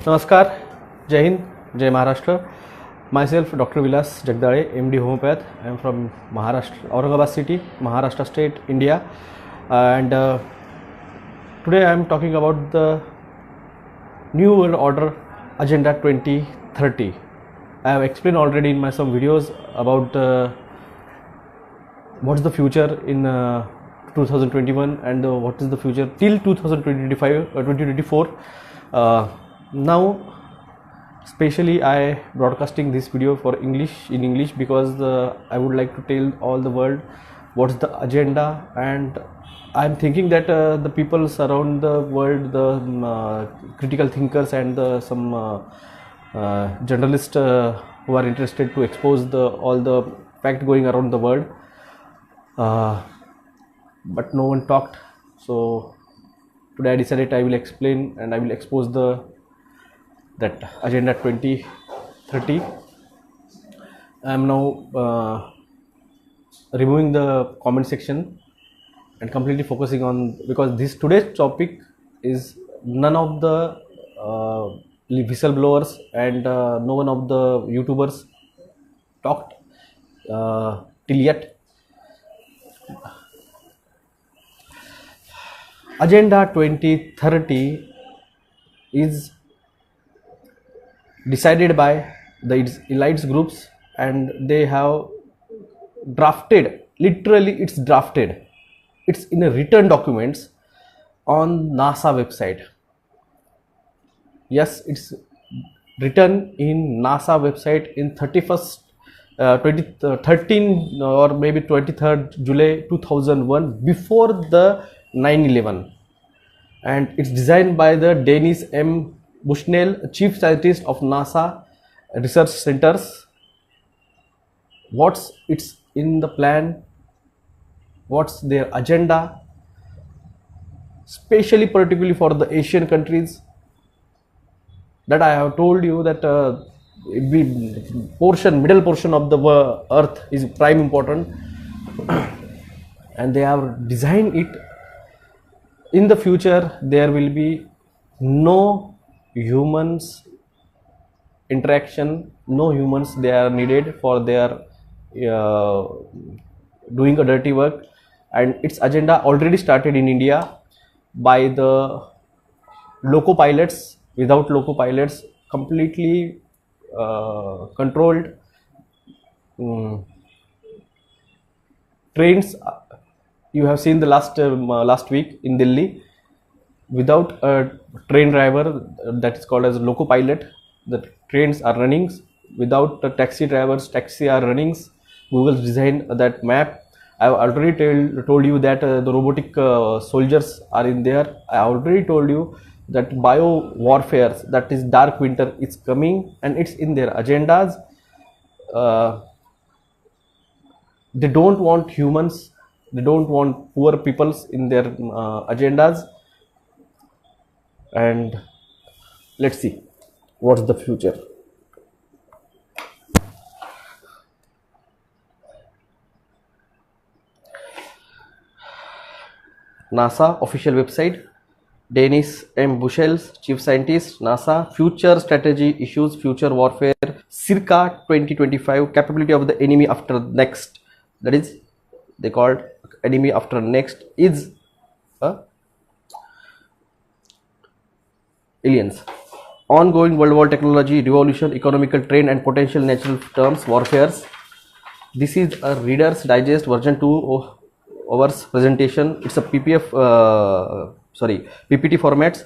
नमस्कार, जय हिंद, जय Maharashtra. Myself Dr. Vilas Jagdale, MD Homeopath. I am from Maharashtra, Aurangabad city, Maharashtra state, India. And today I am talking about the New World Order Agenda 2030. I have explained already in my some videos about what's the future in 2021 and what is the future till 2025 2024. Now specially I broadcasting this video for in English because I would like to tell all the world what's the agenda, and I'm thinking that the people around the world, the critical thinkers and some journalists who are interested to expose all the fact going around the world, but no one talked. So today I decided I will explain and I will expose that agenda 2030. I am now removing the comment section and completely focusing on, because this today's topic is none of the whistleblowers and no one of the YouTubers talked till yet. Agenda 2030 is decided by the elites groups, and they have drafted, literally it's drafted, it's in a written documents on NASA website. Yes, it's written in NASA website in 2013 or maybe 23rd July 2001, before the 9/11, and it's designed by the Dennis M. Bushnell, chief scientist of NASA research centers. What's it's in the plan, what's their agenda, especially particularly for the Asian countries, that I have told you that middle portion of the earth is prime important, and they have designed it. In the future there will be no humans interaction, no humans they are needed for their doing a dirty work, and its agenda already started in India by the loco pilots. Without loco pilots, completely controlled trains. You have seen the last week in Delhi, without a train driver, that is called as loco pilot, the trains are running. Without the taxi drivers, taxi are running. Google designed that map. I have already told you that the robotic soldiers are in there. I already told you that bio warfare, that is dark winter, is coming, and it's in their agendas. They don't want humans, they don't want poor peoples in their agendas. And let's see what's the future. NASA official website, Dennis M. Bushnell, chief scientist, NASA. Future strategy issues, future warfare, circa 2025, capability of the enemy after next, that is they called enemy after next is aliens. Ongoing world war technology revolution, economical trend and potential natural terms, warfares. This is a Reader's Digest version 2 hours presentation. It's a PPT formats.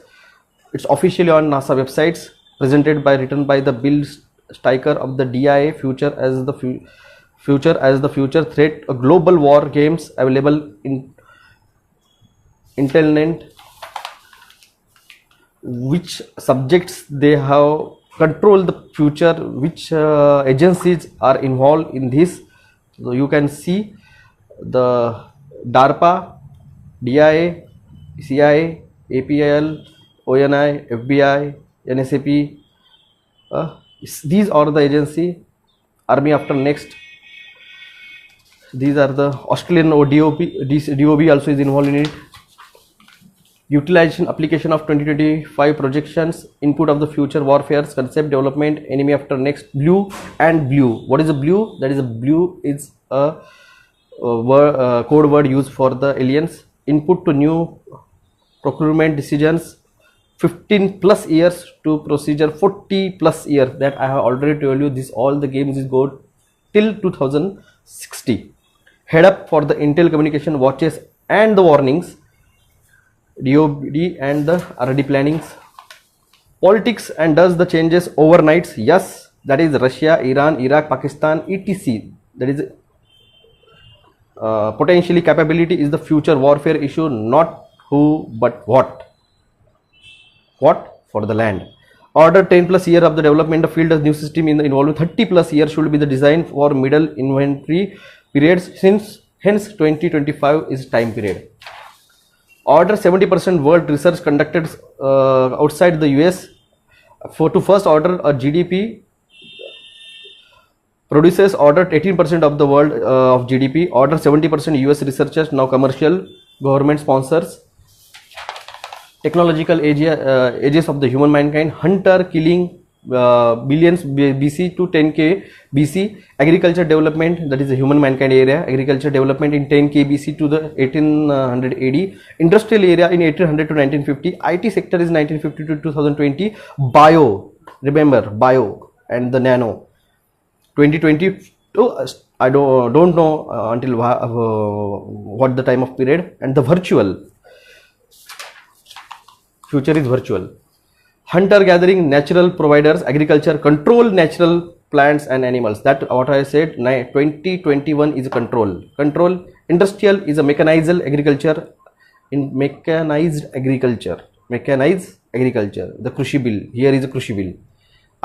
It's officially on NASA websites, written by the Bill Steiker of the DIA. Future as the future threat, a global war games available in Intelnet. Which subjects they have control the future, which agencies are involved in this. So you can see the DARPA, DIA, CIA, APL, ONI, FBI, NSAP. These are the agency. Army after next. These are the Australian DOB also is involved in it. Utilization, application of 2025 projections, input of the future warfare, concept development, enemy after next, blue and blue. What is a blue? That is a blue is a code word used for the aliens. Input to new procurement decisions, 15 plus years to procedure, 40 plus years. That I have already told you, this all the games is go till 2060. Head up for the Intel communication watches and the warnings, DOD and the RD plannings. Politics and does the changes overnight? Yes, that is Russia, Iran, Iraq, Pakistan, etc. That is potentially capability is the future warfare issue, not who but what. What? For the land. Order 10 plus year of the development of field as new system in the involving 30 plus years should be the design for middle inventory periods, since hence 2025 is time period. Order 70% world research conducted outside the US to first order a GDP produces ordered 18% of the world of GDP. Order 70% US researchers, now commercial, government sponsors. Technological ages of the human mankind, hunter killing billions BC to 10k BC. Agriculture development, that is the human mankind area, agriculture development in 10k BC to the 1800 AD. Industrial area in 1800 to 1950. IT sector is 1950 to 2020. Bio, remember bio and the nano. 2022, I don't know until what the time of period. And the virtual, future is virtual. Hunter gathering, natural providers, agriculture, control natural plants and animals. That what I said. 2021 is a control. Industrial is a mechanized agriculture. In mechanized agriculture, the Krushi bill. Here is a Krushi bill.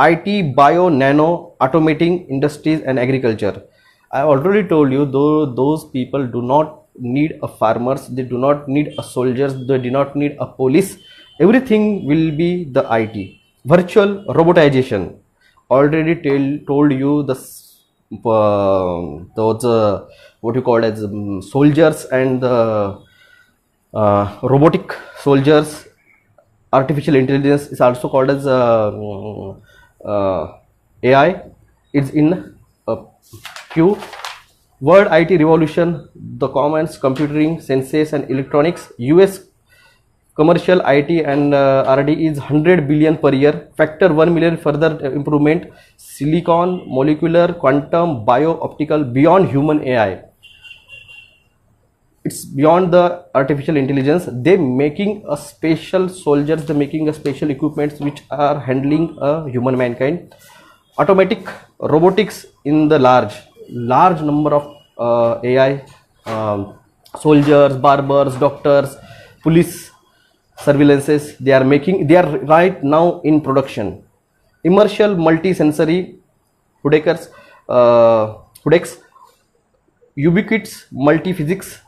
IT, bio, nano, automating industries and agriculture. I already told you, though those people do not need a farmers, they do not need a soldiers, they do not need a police. Everything will be the IT. Virtual robotization. Already told you those what you call as soldiers and the robotic soldiers. Artificial intelligence is also called as AI. It's in Q. World IT revolution, the commons, computing, sensors and electronics. US commercial IT and RD is 100 billion per year. Factor 1 million further improvement. Silicon, molecular, quantum, bio, optical, beyond human AI. It's beyond the artificial intelligence. They making a special soldiers, they making a special equipments which are handling a human mankind. Automatic robotics in the large number of AI, soldiers, barbers, doctors, police, surveillances. They are right now in production. Immersial multi-sensory Hudex, ubiquitous multi-physics,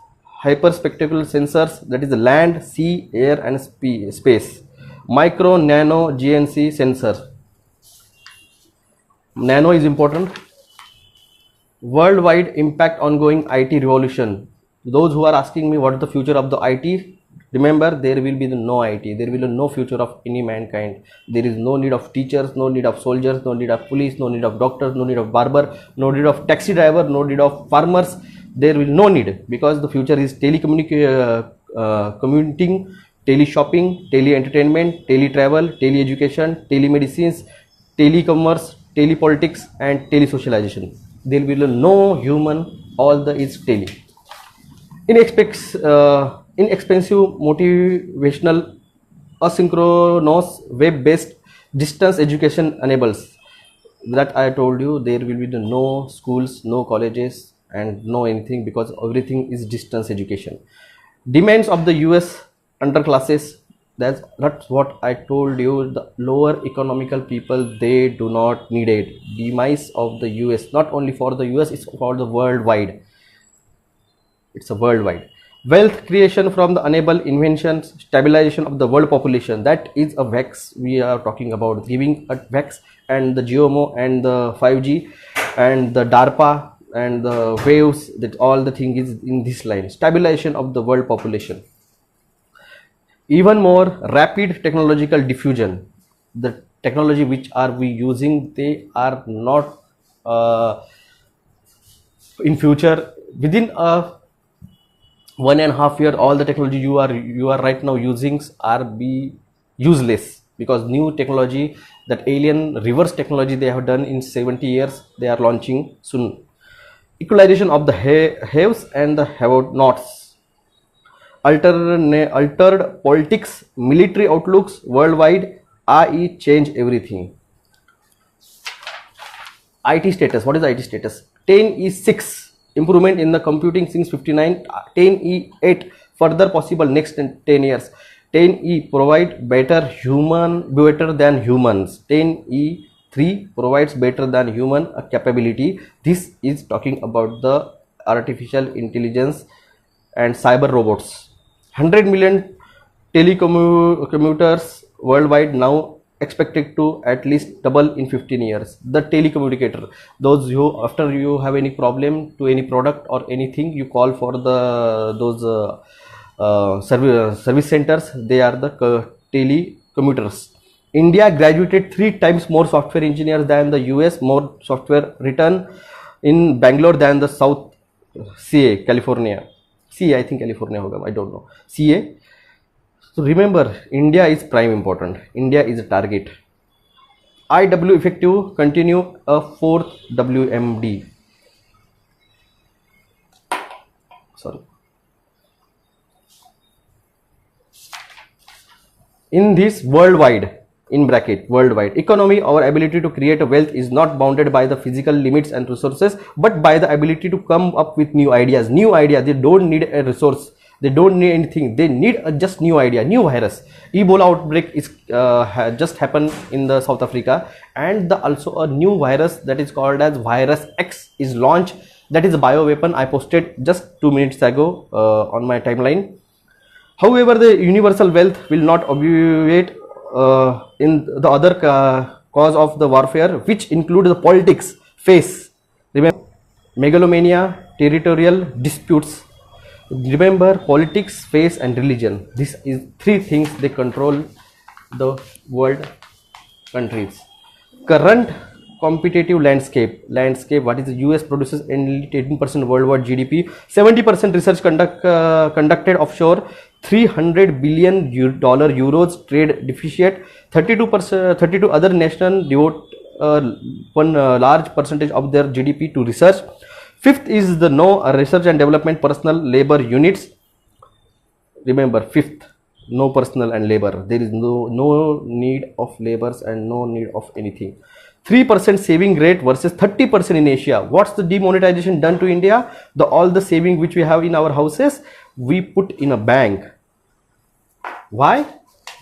hyperspectacular sensors, that is the land, sea, air and space. Micro, nano, GNC sensor. Nano is important. Worldwide impact ongoing IT revolution. Those who are asking me what is the future of the IT, remember there will be no IT, there will be no future of any mankind. There is no need of teachers, no need of soldiers, no need of police, no need of doctors, no need of barber, no need of taxi driver, no need of farmers. There will no need, because the future is commuting, tele-shopping, tele-entertainment, tele-travel, tele-education, telemedicines, telecommerce, tele-politics and tele-socialization. There will be no human, all the is tele. Inexpensive, motivational, asynchronous, web-based distance education enables. That I told you, there will be no schools, no colleges and no anything, because everything is distance education. Demands of the US underclasses, that's what I told you. The lower economical people, they do not need it. Demise of the US, not only for the US, it's for the worldwide. It's a worldwide. Wealth creation from the enable inventions, stabilization of the world population. That is a VEX we are talking about, giving a VEX and the GMO and the 5G and the DARPA and the waves, that all the thing is in this line. Stabilization of the world population. even more rapid technological diffusion. The technology which are we using, they are not in future within a 1.5 year, all the technology you are right now using are be useless, because new technology, that alien reverse technology they have done in 70 years, they are launching soon. Equalization of the haves and the have-nots, altered politics, military outlooks worldwide, AI change everything. IT status. What is IT status? 10E6 improvement in the computing since 59. 10E8 further possible next 10 years. 10E provide better than humans. 10E3 provides better than human capability. This is talking about the artificial intelligence and cyber robots. 100 million telecommuters worldwide now expected to at least double in 15 years. The telecommunicator, those who after you have any problem to any product or anything, you call for those service centers, they are the telecommuters. India graduated 3 times more software engineers than the US, more software written in Bangalore than the South CA, California. CA, I think California hoga, I don't know. CA. So remember, India is prime important. India is a target. IW effective, continue a 4th WMD. Sorry. In this worldwide, in bracket, worldwide economy, our ability to create a wealth is not bounded by the physical limits and resources, but by the ability to come up with new ideas. New idea, they don't need a resource. They don't need anything. They need a just new idea, new virus. Ebola outbreak is just happened in the South Africa, and also a new virus that is called as virus X is launched. That is a bioweapon. I posted just 2 minutes ago on my timeline. However, the universal wealth will not obviate in the other cause of the warfare, which include the politics, face. Remember, megalomania, territorial disputes. Remember, politics, face and religion. This is 3 things they control the world countries. Current competitive landscape. What is the US produces 18% worldwide GDP, 70% research conducted offshore, $300 billion euros trade deficit, 32 other nations devote one large percentage of their GDP to research. 5th is the no research and development personal labor units. Remember, 5th, no personal and labor. There is no need of labors and no need of anything. 3% saving rate versus 30% in Asia. What's the demonetization done to India? All the saving which we have in our houses, we put in a bank. Why?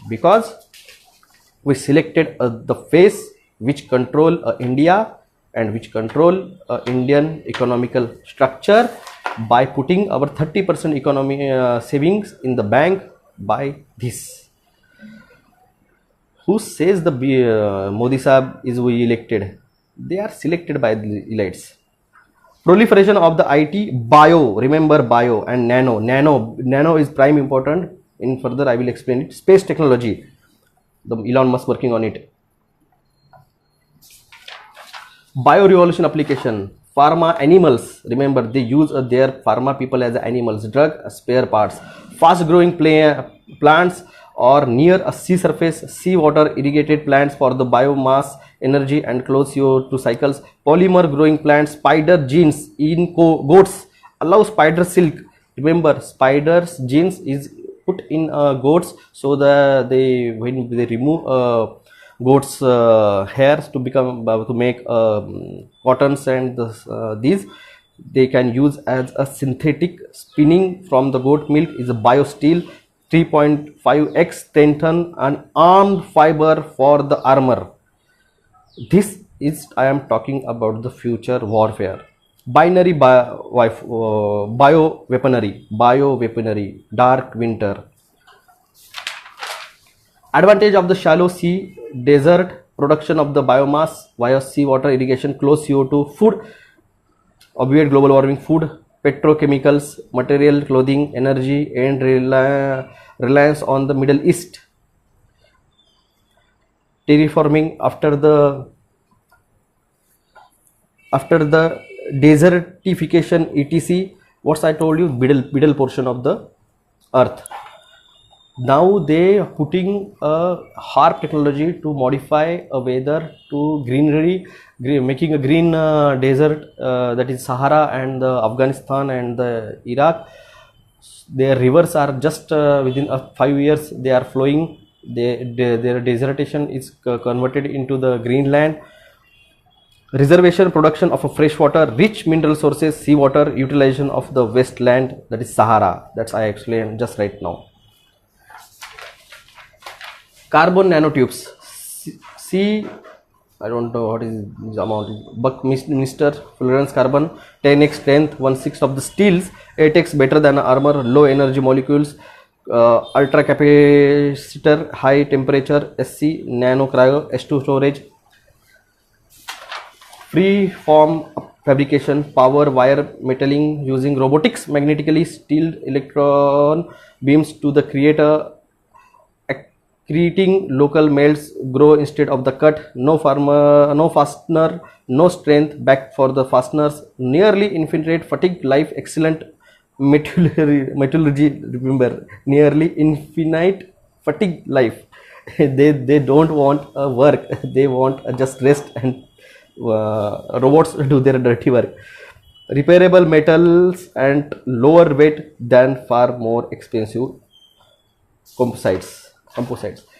Because we selected the face which control India and which control Indian economical structure by putting our 30% economy savings in the bank by this. Who says the Modi Sahab is elected? They are selected by the elites. Proliferation of the IT, bio, remember bio, and nano is prime important. In further I will explain it. Space technology, the Elon Musk working on it. Bio revolution application, pharma animals, remember they use their pharma people as animals, drug spare parts, fast growing plants or near a sea surface, sea water irrigated plants for the biomass energy and close CO2 cycles, polymer growing plants, spider genes in goats allow spider silk. Remember, spiders genes is put in goats, so that when they remove goats hairs to make cottons and these they can use as a synthetic spinning from the goat milk is a biosteel, 3.5x strengthen an armed fiber for the armor. This is, I am talking about the future warfare. Binary bioweaponry, dark winter. Advantage of the shallow sea, desert, production of the biomass via seawater irrigation, close CO2, food, obviate global warming, food, petrochemicals, material, clothing, energy, and reliance on the Middle East, terraforming after the desertification, etc. What I told you, middle portion of the earth. Now they are putting a HARP technology to modify a weather to greenery, making a green desert, that is Sahara and Afghanistan and the Iraq. Their rivers are just within 5 years they are flowing. Their desertation is converted into the greenland. Reservation production of a fresh water, rich mineral sources, seawater, utilization of the wasteland, that is Sahara. That's I explained just right now. Carbon nanotubes. See, I don't know what is the amount. Buckminster Fullerene carbon, 10x strength, 1/6 of the steels, 8x better than armor, low energy molecules, ultra capacitor, high temperature, SC, nano cryo, S2 storage, free form fabrication, power wire metalling using robotics, magnetically steeled electron beams to the creator, creating local melts grow instead of the cut, no fastener, no strength back for the fasteners, nearly infinite fatigue life, excellent metallurgy, remember, nearly infinite fatigue life. they don't want work, they want just rest, and robots do their dirty work. Repairable metals and lower weight than far more expensive composites.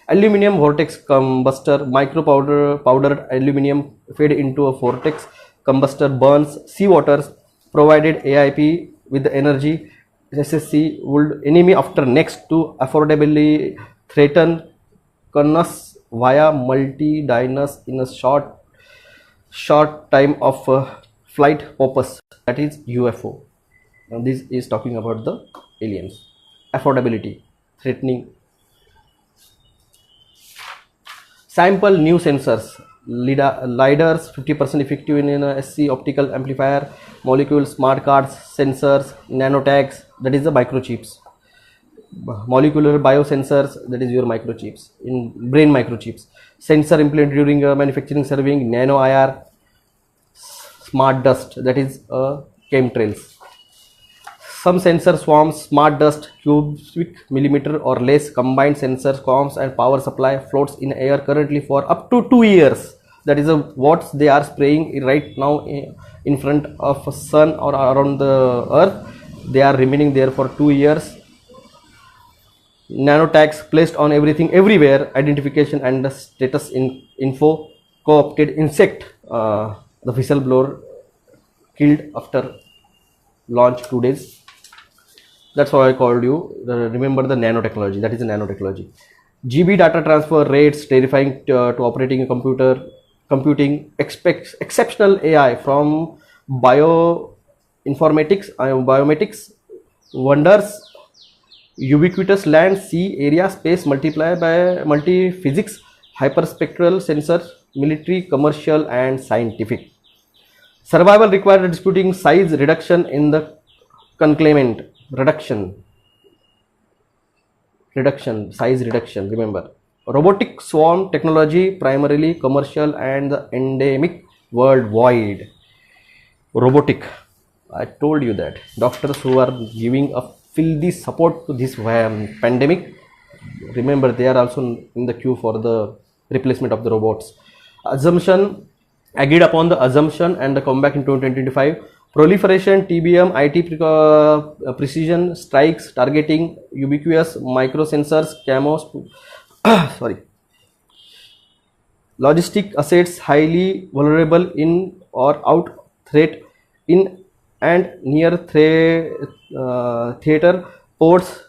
Aluminium vortex combustor, micro powdered aluminium fed into a vortex combustor burns seawater, provided AIP with the energy SSC would enemy after next to affordably threaten Connus via multi-diners in a short time of flight purpose, that is UFO. Now this is talking about the aliens. Affordability, threatening. Sample new sensors, LiDARs 50% effective in SC optical amplifier, molecule smart cards, sensors, nanotags, that is the microchips, molecular biosensors, that is your microchips, in brain microchips, sensor implanted during manufacturing serving, nano IR, smart dust, that is chemtrails. Some sensor swarms, smart dust, cubic millimeter or less, combined sensor swarms and power supply floats in air currently for up to 2 years. That is what they are spraying right now in front of a sun or around the earth. They are remaining there for 2 years. Nanotags placed on everything, everywhere, identification and status info, co-opted insect, the whistleblower killed after launch 2 days. That's why I called you. Remember the nanotechnology. That is the nanotechnology. GB data transfer rates terrifying to operating a computer. Computing exceptional AI from biomatics wonders. Ubiquitous land, sea, area, space multiplied by multi-physics, hyperspectral sensor, military, commercial, and scientific. Survival required disputing size reduction in the conclaimant. Size reduction, remember. Robotic swarm technology, primarily commercial and endemic worldwide. Robotic, I told you that. Doctors who are giving a filthy support to this pandemic, remember they are also in the queue for the replacement of the robots. Agreed upon the assumption and the comeback in 2025. Proliferation, TBM, IT precision strikes, targeting ubiquitous microsensors, camos, logistic assets highly vulnerable in or out threat in and near theater ports,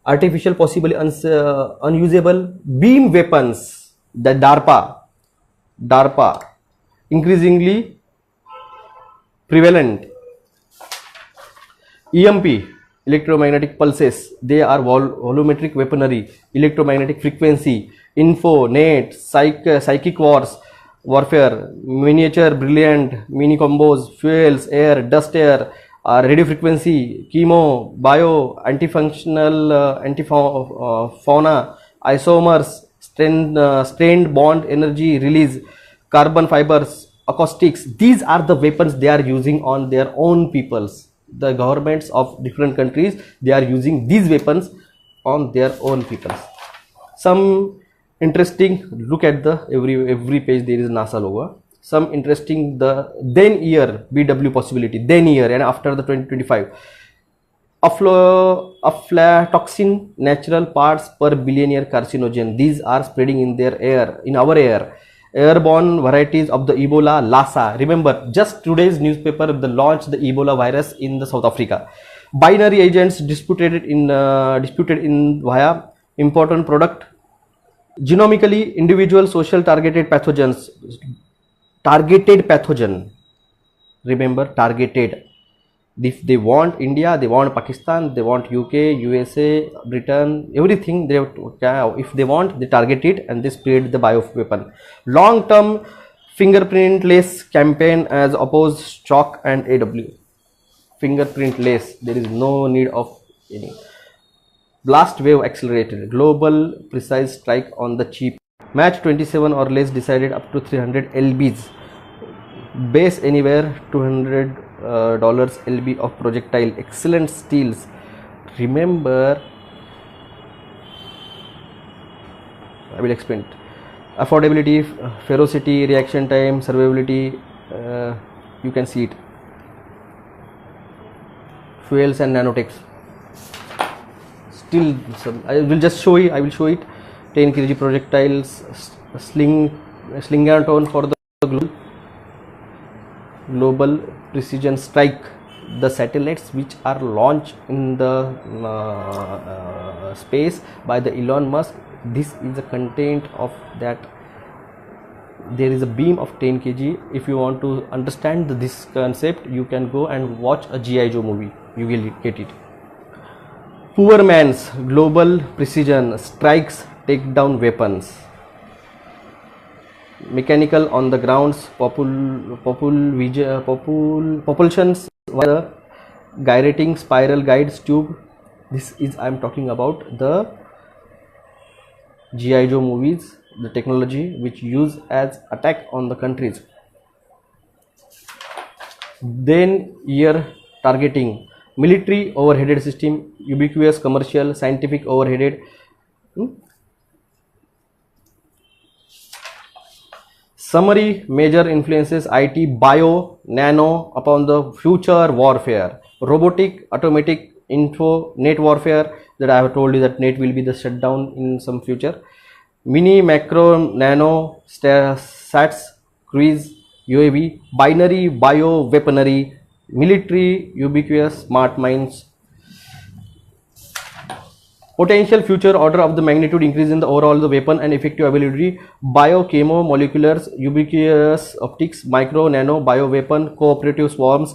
artificial possibly unusable beam weapons, the DARPA increasingly prevalent. EMP, electromagnetic pulses, they are volumetric weaponry, electromagnetic frequency, info, net, psychic warfare, miniature, brilliant, mini combos, fuels, air, dust air, radio frequency, chemo, bio, antifunctional, antifauna, isomers, strained bond energy release, carbon fibers, acoustics. These are the weapons they are using on their own peoples. The governments of different countries, they are using these weapons on their own peoples. Some interesting, look at the every page there is NASA logo. Some interesting, the then year BW possibility, then year and after the 2025, aflatoxin, natural parts per billion year carcinogen, these are spreading in their air, in our air. Airborne varieties of the Ebola, Lassa. Remember, just today's newspaper, they launched the Ebola virus in the South Africa. Binary agents disputed in via important product. Genomically individual social targeted pathogens. Targeted pathogen. Remember, targeted. If they want India, they want Pakistan, they want UK, USA, Britain, everything they have, if they want, they target it and they spread the bioweapon. Long term fingerprintless campaign as opposed chalk and AW. Fingerprintless, there is no need of any. Blast wave accelerated, global precise strike on the cheap. Match 27 or less decided up to 300 lbs. Base anywhere $200 lb of projectile. Excellent steels. Remember, I will explain it. Affordability, ferocity, reaction time, survivability, you can see it. Fuels and nanotechs. Still, I will just show you. I will show it. 10 kg projectiles, slingaton for the global precision strike. The satellites which are launched in the space by the Elon Musk, this is the content of that. There is a beam of 10 kg. If you want to understand this concept, you can go and watch a G.I. Joe movie, you will get it. Poor man's global precision strikes take down weapons. Mechanical on the grounds, propulsions via the gyrating spiral guides tube. This is, I am talking about the G.I. Joe movies, the technology which use as attack on the countries. Then year targeting, military overheaded system, ubiquitous commercial, scientific overheaded. Summary, major influences IT, bio, nano upon the future warfare, robotic, automatic, info, net warfare, that I have told you that net will be the shutdown in some future. Mini, macro, nano, sats, cruise, UAV, binary, bio, weaponry, military, ubiquitous, smart mines. Potential future order of the magnitude increase in the overall the weapon and effective ability. Bio, chemo, moleculars, ubiquitous optics, micro, nano, bio weapon, cooperative swarms,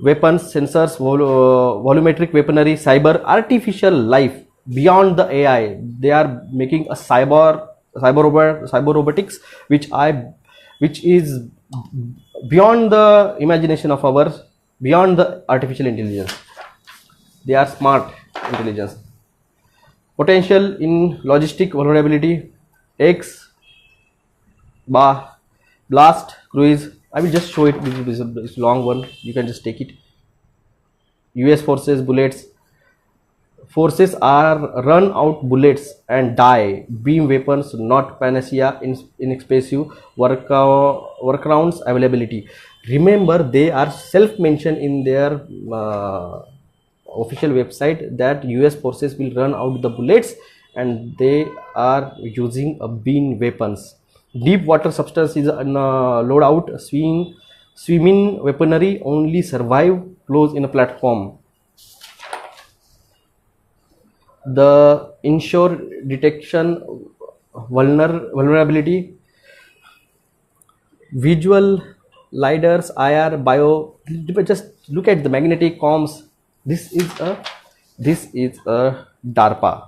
weapons, sensors, volumetric weaponry, cyber, artificial life beyond the AI. They are making a cyber robotics, which is beyond the imagination of ours, beyond the artificial intelligence. They are smart intelligence. Potential in logistic vulnerability, X, blast, cruise. I will just show it. This is a long one. You can just take it. US forces, bullets. Forces are run out bullets and die. Beam weapons, not panacea. Inexpensive workarounds availability. Remember, they are self-mentioned in their official website that US forces will run out the bullets and they are using beam weapons. Deep water substance is load out. Swimming weaponry only survive close in a platform. The inshore detection vulnerability. Visual lidars, IR, bio. Just look at the magnetic comms. This is a DARPA.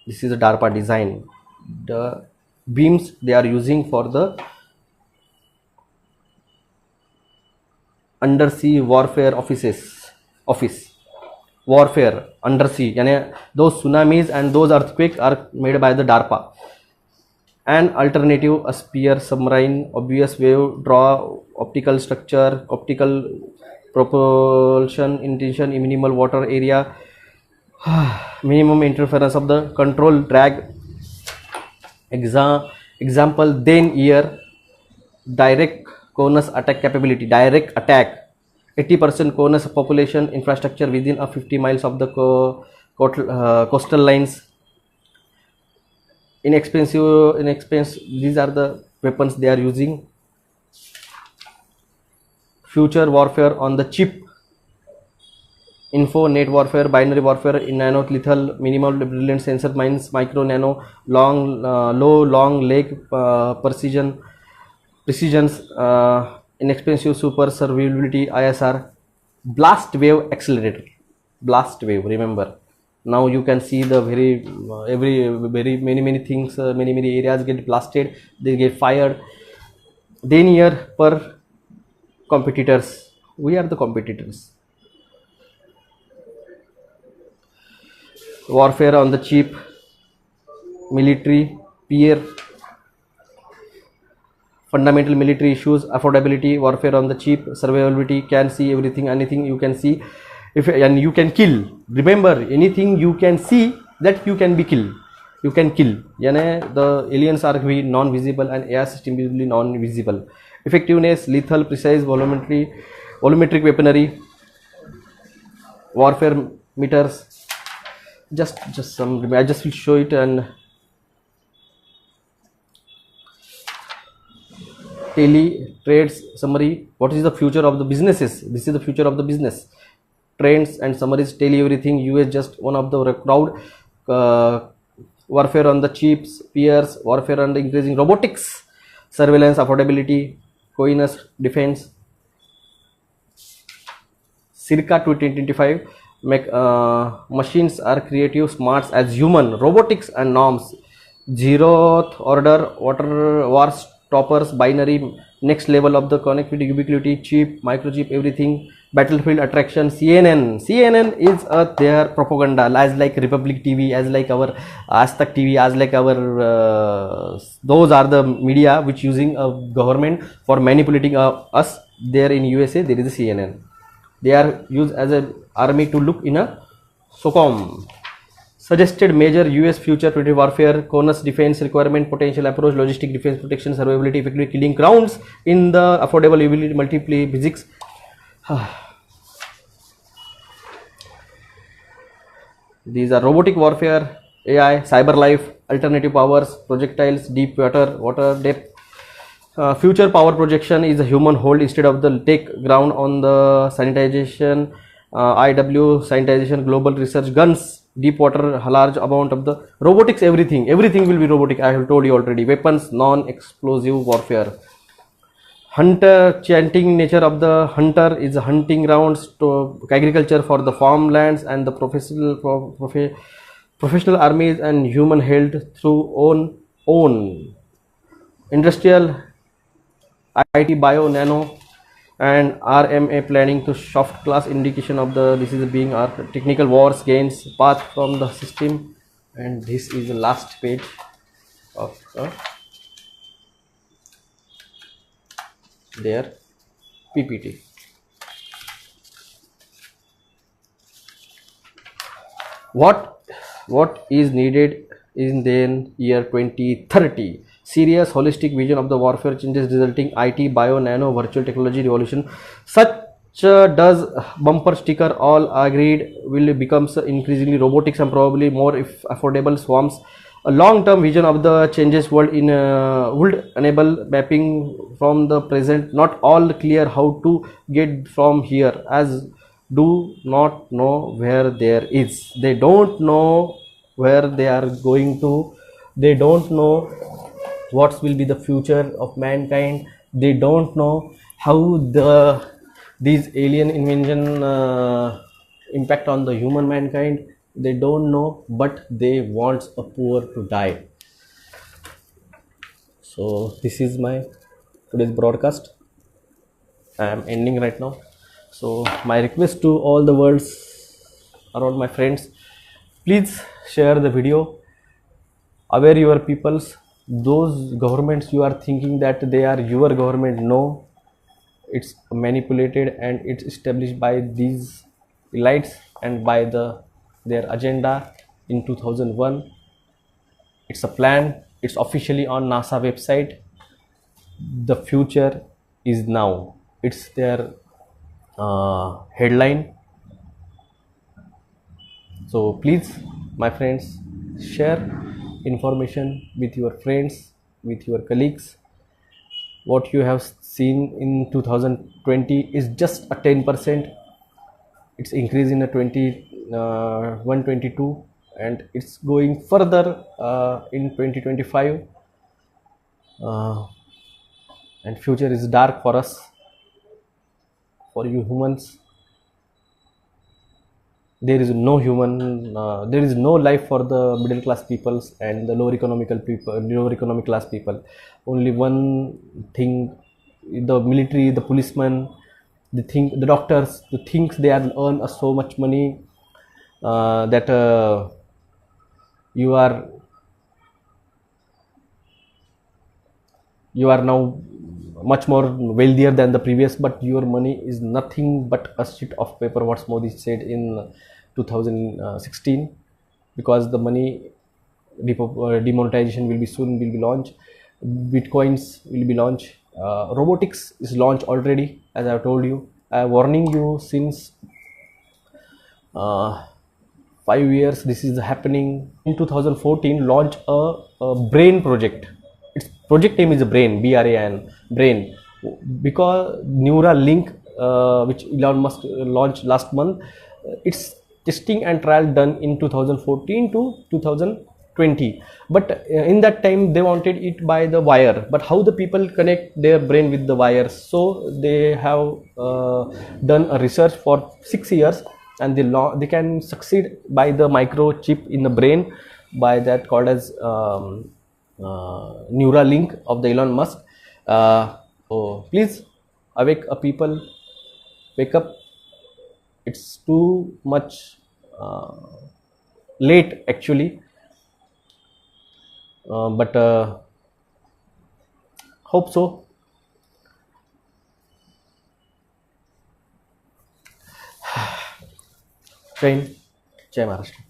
This is a DARPA design. The beams they are using for the undersea warfare office warfare undersea, yani those tsunamis and those earthquakes are made by the DARPA. An alternative, a spear submarine, obvious wave draw, optical structure, optical propulsion, intention, minimal water area, minimum interference of the control drag. Example, then year, direct CONUS attack capability, direct attack, 80% CONUS population infrastructure within a 50 miles of the coastal lines. Inexpensive, these are the weapons they are using. Future warfare on the chip, info, net warfare, binary warfare, nano lethal, minimal brilliant sensor mines, micro, nano, long, low, long leg, precisions, inexpensive super survivability, ISR, blast wave accelerator, blast wave. Remember, now you can see the very many things, many areas get blasted, they get fired. Then here per competitors, we are the competitors. Warfare on the cheap, military, peer, fundamental military issues, affordability, warfare on the cheap, survivability, can see everything, anything you can see, if and you can kill. Remember, anything you can see, that you can be killed, you can kill. Yani the aliens are non-visible and air system is non-visible. Effectiveness, lethal, precise, volumetric weaponry, warfare meters. Just some, I just will show it. And tele trades summary, what is the future of the businesses? This is the future of the business, trends and summaries, tell everything. US just one of the crowd. Warfare on the chips, peers, warfare on the increasing robotics, surveillance, affordability, CONUS, defense. Circa 2025, machines are creative, smarts as human, robotics and norms, zeroth order, water war stoppers, binary, next level of the connectivity, ubiquity, chip, microchip, everything, battlefield attraction. CNN is their propaganda, as like Republic TV, as like our Aztak TV, as like our those are the media which using a government for manipulating us. There in USA there is a CNN. They are used as an army to look in a SOCOM. Suggested major US future predator warfare, CONUS defense requirement, potential approach, logistic defense protection, survivability, effectively killing grounds in the affordable ability, multiplayer physics. These are robotic warfare, AI, cyber life, alternative powers, projectiles, deep water depth. Future power projection is a human hold instead of the take ground on the sanitization, IW sanitization, global research, guns, deep water, large amount of the robotics, everything will be robotic. I have told you already. Weapons, non-explosive warfare. Hunter, chanting nature of the hunter is hunting grounds to agriculture for the farmlands, and the professional armies and human held through own industrial, IT, bio, nano, and RMA planning to soft class indication of the this is being our technical wars gains path from the system. And this is the last page of their PPT. What is needed in the year 2030? Serious holistic vision of the warfare changes resulting IT, bio, nano, virtual technology revolution. Such does bumper sticker all agreed will becomes increasingly robotics and probably more if affordable swarms. A long-term vision of the changes world in would enable mapping from the present. Not all clear how to get from here, as do not know where there is. They don't know where they are going to. They don't know what will be the future of mankind. They don't know how these alien invention impact on the human mankind. They don't know, but they want a poor to die. So this is my today's broadcast. I am ending right now. So my request to all the worlds around my friends, please share the video, aware your peoples. Those governments you are thinking that they are your government, no, it's manipulated and it's established by these elites and by their agenda in 2001. It's a plan, it's officially on NASA website. The future is now, it's their headline. So please, my friends, share information with your friends, with your colleagues. What you have seen in 2020 is just a 10%. It's increased in a 122, and it's going further in 2025, and future is dark for us, for you humans. There is no there is no life for the middle class peoples and the lower economic class people. Only one thing, the military, the policemen, the doctors, the things they are earn so much money that you are now much more wealthier than the previous, but your money is nothing but a sheet of paper, what Modi said in 2016. Because the money demonetization will be launched, bitcoins will be launched, robotics is launched already. As I have told you, I am warning you since 5 years this is happening. In 2014 launch a brain project. Its project name is brain, BRAN, brain, because Neuralink, which Elon Musk launched last month, its testing and trial done in 2014 to 2020. But in that time they wanted it by the wire, but how the people connect their brain with the wires? So they have done a research for 6 years, and they can succeed by the microchip in the brain, by that called as Neuralink of the Elon Musk. So please awake a people, wake up. It's too much late actually, but hope so. Jai Hind, Jai Maharashtra.